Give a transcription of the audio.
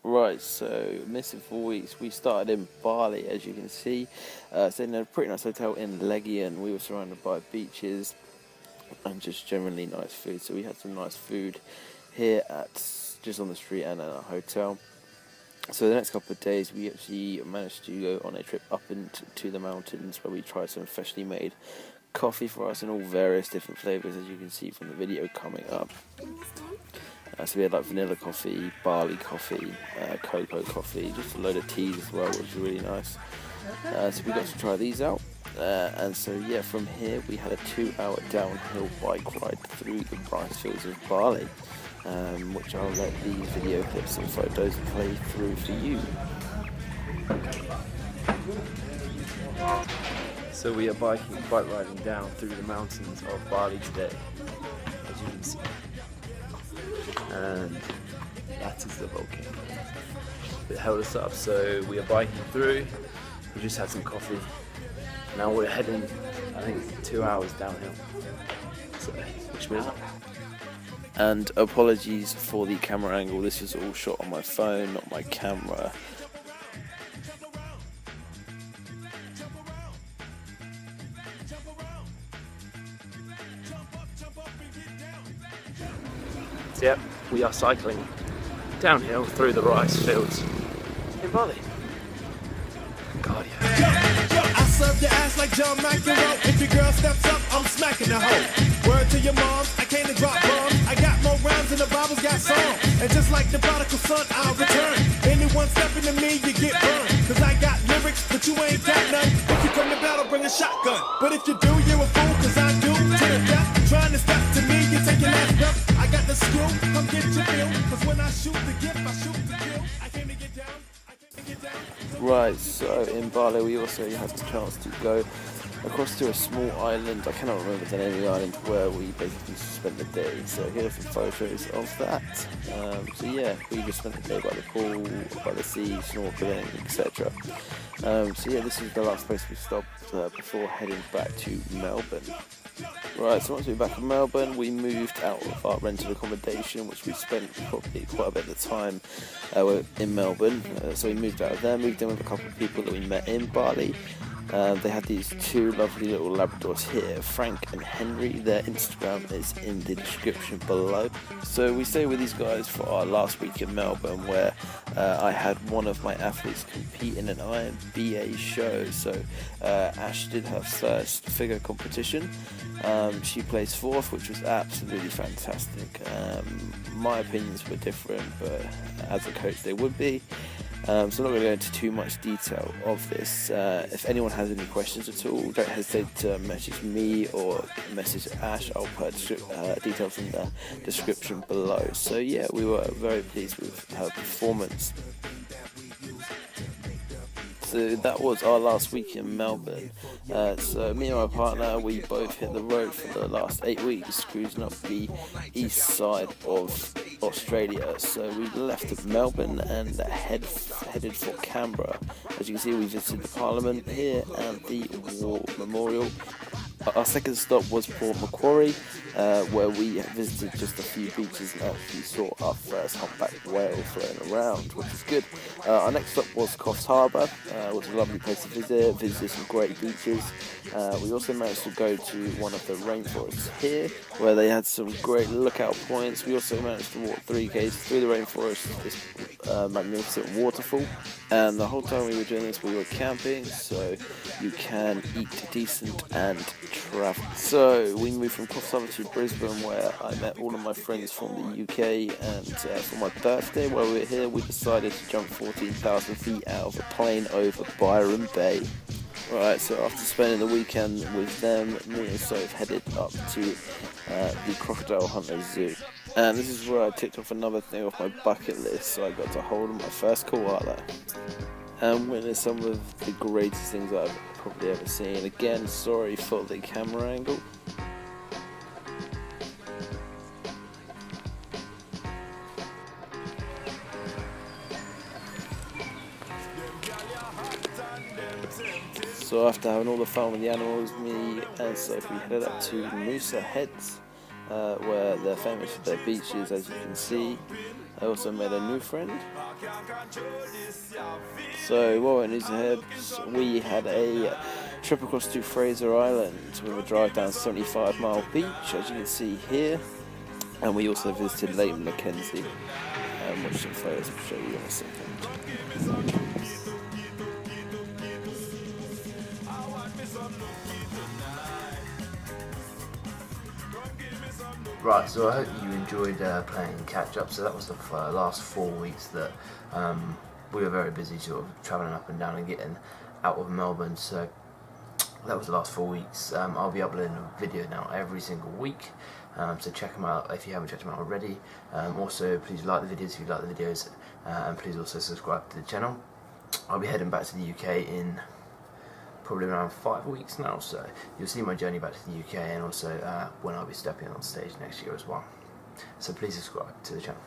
Right, so missing 4 weeks. We started in Bali, as you can see. Stayed in a pretty nice hotel in Legion. We were surrounded by beaches and just generally nice food. So we had some nice food here at just on the street and at our hotel. So the next couple of days, we actually managed to go on a trip up into the mountains where we tried some freshly made coffee for us in all various different flavors, as you can see from the video coming up. So we had like vanilla coffee, barley coffee, cocoa coffee, just a load of teas as well, which was really nice. So we got to try these out. And so yeah, from here we had a 2-hour downhill bike ride through the rice fields of Bali, which I'll let these video clips and photos play through for you. So we are bike riding down through the mountains of Bali today, as you can see. And that is the volcano. It held us up, so we are biking through. We just had some coffee. Now we're heading, I think, 2 hours downhill. So, wish me luck. And apologies for the camera angle. This is all shot on my phone, not my camera. So, yep, we are cycling downhill through the rice fields in Bali. Cardio. I serve your ass like John McEnroe. If your girl steps up, I'm smacking the hoe. Word to your mom, I came to drop bombs. I got more rounds than the Bible's got songs. And just like the prodigal son, I'll return. Anyone stepping to me, you get burned. Cause I got lyrics, but you ain't got none. If you come to battle, bring a shotgun. But if you do, you're a fool, cause I do. To the death, trying to step to me, you take your last breath. I got the skill, come get your feel. Cause when I shoot the gift, I shoot the kill. I came to get down. Right, so in Bali we also had the chance to go across to a small island. I cannot remember the name of the island, where we basically spent the day. So here are some photos of that. So yeah, we just spent the day by the pool, by the sea, snorkeling, etc. So yeah, this is the last place we stopped before heading back to Melbourne. Right, so once we were back in Melbourne, we moved out of our rented accommodation, which we spent probably quite a bit of the time in Melbourne. So we moved out of there, moved in with a couple of people that we met in Bali. They had these two lovely little Labradors here, Frank and Henry. Their Instagram is in the description below. So we stayed with these guys for our last week in Melbourne, where I had one of my athletes compete in an IMBA show. So Ash did her first figure competition. She placed 4th, which was absolutely fantastic. My opinions were different, but as a coach they would be. So I'm not going to go into too much detail of this. If anyone has any questions at all, don't hesitate to message me or message Ash. I'll put details in the description below. So yeah, we were very pleased with her performance. So that was our last week in Melbourne. So me and my partner, we both hit the road for the last 8 weeks, cruising up the east side of Australia. So we left Melbourne and headed for Canberra. As you can see, we visited the Parliament here and the War Memorial. Our second stop was Port Macquarie, where we visited just a few beaches and actually saw our first humpback whale floating around, which is good. Our next stop was Coffs Harbour, which was a lovely place to visited some great beaches. We also managed to go to one of the rainforests here, where they had some great lookout points. We also managed to walk 3 km through the rainforest, this magnificent waterfall. And the whole time we were doing this, we were camping, so you can eat decent and travel. So we moved from Coffs Harbour to Brisbane, where I met all of my friends from the UK, and for my birthday while we were here, we decided to jump 14,000 feet out of a plane over Byron Bay. Right, so after spending the weekend with them, me and Soph headed up to the Crocodile Hunter Zoo. And this is where I ticked off another thing off my bucket list, so I got to hold my first koala and witness some of the greatest things I've probably ever seen. Again, sorry for the camera angle. So after having all the fun with the animals, me and Sophie headed up to Noosa Heads, where they're famous for their beaches, as you can see. I also made a new friend. So what went into heads, we had a trip across to Fraser Island with a drive down 75 Mile Beach, as you can see here, and we also visited Lake Mackenzie, which some photos will show you in a second. Right, so I hope you enjoyed playing catch up. So that was the last 4 weeks that we were very busy, sort of travelling up and down and getting out of Melbourne. So that was the last 4 weeks. I'll be uploading a video now every single week, so check them out if you haven't checked them out already. Also, please like the videos if you like the videos, and please also subscribe to the channel. I'll be heading back to the UK in probably around 5 weeks now, so you'll see my journey back to the UK, and also when I'll be stepping on stage next year as well. So please subscribe to the channel.